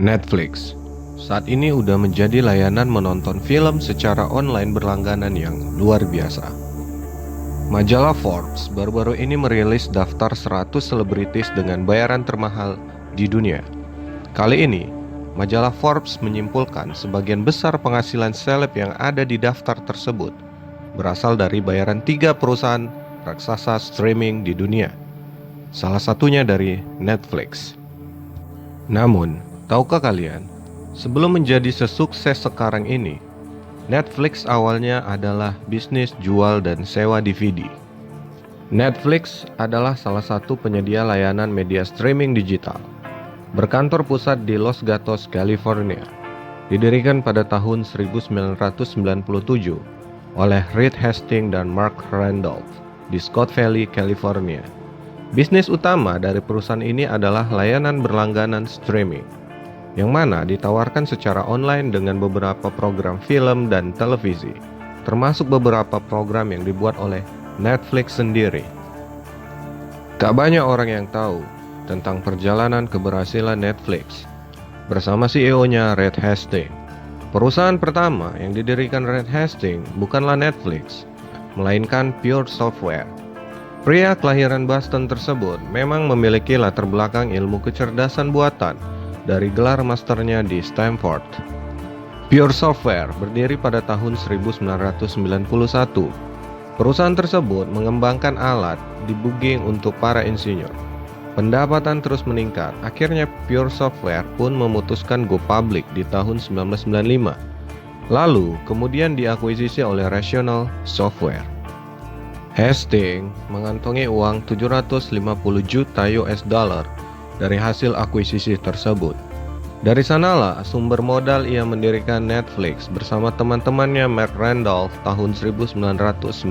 Netflix saat ini udah menjadi layanan menonton film secara online berlangganan yang luar biasa. Majalah Forbes baru-baru ini merilis daftar 100 selebritis dengan bayaran termahal di dunia. Kali ini, majalah Forbes menyimpulkan sebagian besar penghasilan seleb yang ada di daftar tersebut berasal dari bayaran 3 perusahaan raksasa streaming di dunia. Salah satunya dari Netflix. Namun, tahukah kalian, sebelum menjadi sesukses sekarang ini, Netflix awalnya adalah bisnis jual dan sewa DVD. Netflix adalah salah satu penyedia layanan media streaming digital. Berkantor pusat di Los Gatos, California. Didirikan pada tahun 1997 oleh Reed Hastings dan Mark Randolph di Scott Valley, California. Bisnis utama dari perusahaan ini adalah layanan berlangganan streaming, yang mana ditawarkan secara online dengan beberapa program film dan televisi, termasuk beberapa program yang dibuat oleh Netflix sendiri. Tak banyak orang yang tahu tentang perjalanan keberhasilan Netflix. Bersama CEO-nya Reed Hastings, perusahaan pertama yang didirikan Reed Hastings bukanlah Netflix, melainkan Pure Software. Pria kelahiran Boston tersebut memang memiliki latar belakang ilmu kecerdasan buatan dari gelar masternya di Stanford. Pure Software berdiri pada tahun 1991. Perusahaan tersebut mengembangkan alat debugging untuk para insinyur. Pendapatan terus meningkat, akhirnya Pure Software pun memutuskan go public di tahun 1995. Lalu kemudian diakuisisi oleh Rational Software. Hastings mengantongi uang 750 juta US dollar dari hasil akuisisi tersebut. Dari sanalah sumber modal ia mendirikan Netflix bersama teman-temannya Mark Randolph tahun 1997.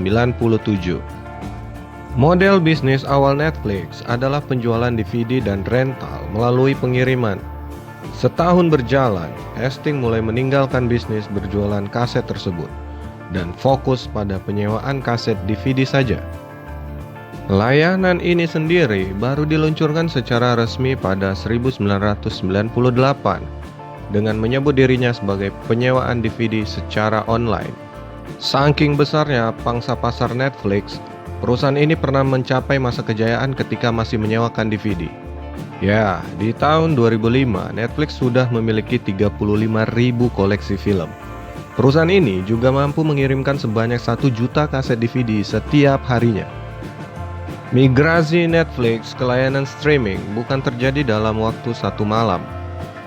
Model bisnis awal Netflix adalah penjualan DVD dan rental melalui pengiriman. Setahun berjalan, Hastings mulai meninggalkan bisnis berjualan kaset tersebut dan fokus pada penyewaan kaset DVD saja. Layanan ini sendiri baru diluncurkan secara resmi pada 1998 dengan menyebut dirinya sebagai penyewaan DVD secara online. Saking besarnya pangsa pasar Netflix, perusahaan ini pernah mencapai masa kejayaan ketika masih menyewakan DVD. Ya, di tahun 2005 Netflix sudah memiliki 35.000 koleksi film. Perusahaan ini juga mampu mengirimkan sebanyak 1 juta kaset DVD setiap harinya. Migrasi Netflix ke layanan streaming bukan terjadi dalam waktu satu malam.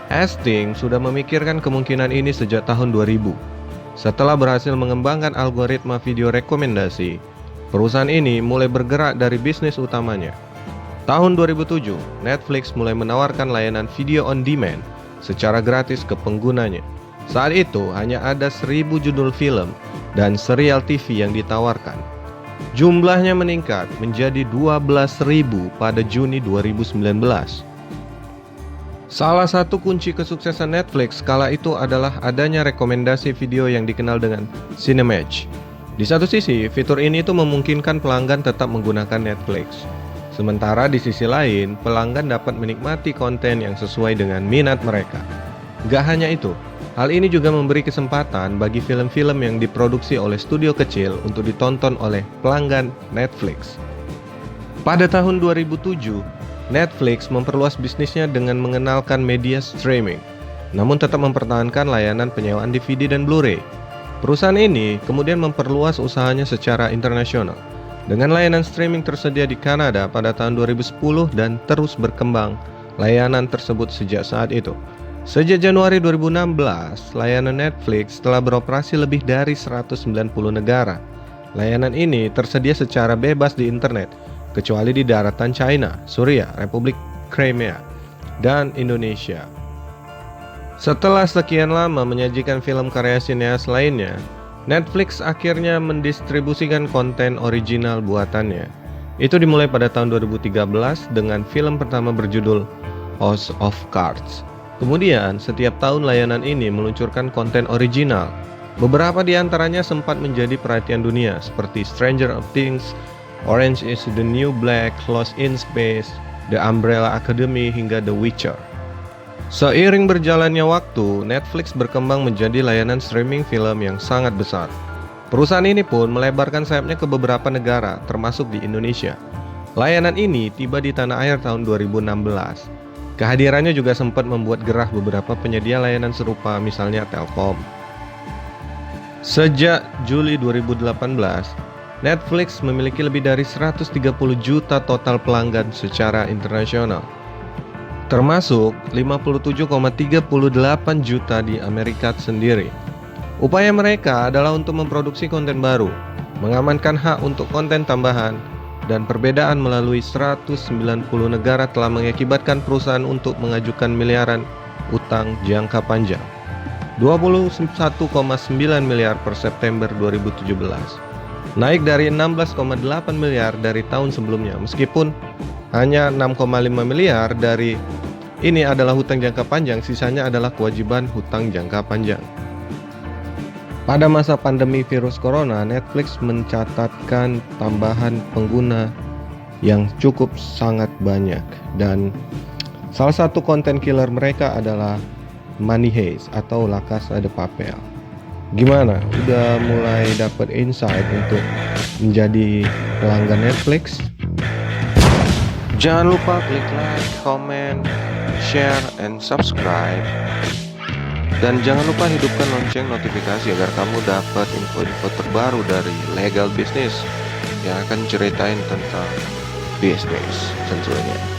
Hastings sudah memikirkan kemungkinan ini sejak tahun 2000. Setelah berhasil mengembangkan algoritma video rekomendasi, perusahaan ini mulai bergerak dari bisnis utamanya. Tahun 2007, Netflix mulai menawarkan layanan video on demand secara gratis ke penggunanya. Saat itu hanya ada 1.000 judul film dan serial TV yang ditawarkan. Jumlahnya meningkat menjadi 12.000 pada Juni 2019. Salah satu kunci kesuksesan Netflix kala itu adalah adanya rekomendasi video yang dikenal dengan Cinematch. Di satu sisi, fitur ini itu memungkinkan pelanggan tetap menggunakan Netflix. Sementara di sisi lain, pelanggan dapat menikmati konten yang sesuai dengan minat mereka. Gak hanya itu, hal ini juga memberi kesempatan bagi film-film yang diproduksi oleh studio kecil untuk ditonton oleh pelanggan Netflix. Pada tahun 2007, Netflix memperluas bisnisnya dengan mengenalkan media streaming, namun tetap mempertahankan layanan penyewaan DVD dan Blu-ray. Perusahaan ini kemudian memperluas usahanya secara internasional, dengan layanan streaming tersedia di Kanada pada tahun 2010 dan terus berkembang layanan tersebut sejak saat itu. Sejak Januari 2016, layanan Netflix telah beroperasi lebih dari 190 negara. Layanan ini tersedia secara bebas di internet, kecuali di daratan China, Suriah, Republik Crimea, dan Indonesia. Setelah sekian lama menyajikan film karya sineas lainnya, Netflix akhirnya mendistribusikan konten original buatannya. Itu dimulai pada tahun 2013 dengan film pertama berjudul House of Cards. Kemudian, setiap tahun layanan ini meluncurkan konten original. Beberapa di antaranya sempat menjadi perhatian dunia, seperti Stranger Things, Orange is the New Black, Lost in Space, The Umbrella Academy, hingga The Witcher. Seiring berjalannya waktu, Netflix berkembang menjadi layanan streaming film yang sangat besar. Perusahaan ini pun melebarkan sayapnya ke beberapa negara, termasuk di Indonesia. Layanan ini tiba di tanah air tahun 2016. Kehadirannya juga sempat membuat gerah beberapa penyedia layanan serupa, misalnya Telkom. Sejak Juli 2018, Netflix memiliki lebih dari 130 juta total pelanggan secara internasional, termasuk 57,38 juta di Amerika sendiri. Upaya mereka adalah untuk memproduksi konten baru, mengamankan hak untuk konten tambahan, dan perbedaan melalui 190 negara telah mengakibatkan perusahaan untuk mengajukan miliaran utang jangka panjang. 21,9 miliar per September 2017, naik dari 16,8 miliar dari tahun sebelumnya, meskipun hanya 6,5 miliar dari ini adalah hutang jangka panjang, sisanya adalah kewajiban hutang jangka panjang. Pada masa pandemi virus corona, Netflix mencatatkan tambahan pengguna yang cukup sangat banyak, dan salah satu konten killer mereka adalah Money Heist atau La Casa de Papel. Gimana? Udah mulai dapat insight untuk menjadi pelanggan Netflix? Jangan lupa klik like, comment, share, and subscribe. Dan jangan lupa hidupkan lonceng notifikasi agar kamu dapat info-info terbaru dari Legal Business yang akan ceritain tentang bisnis tentunya.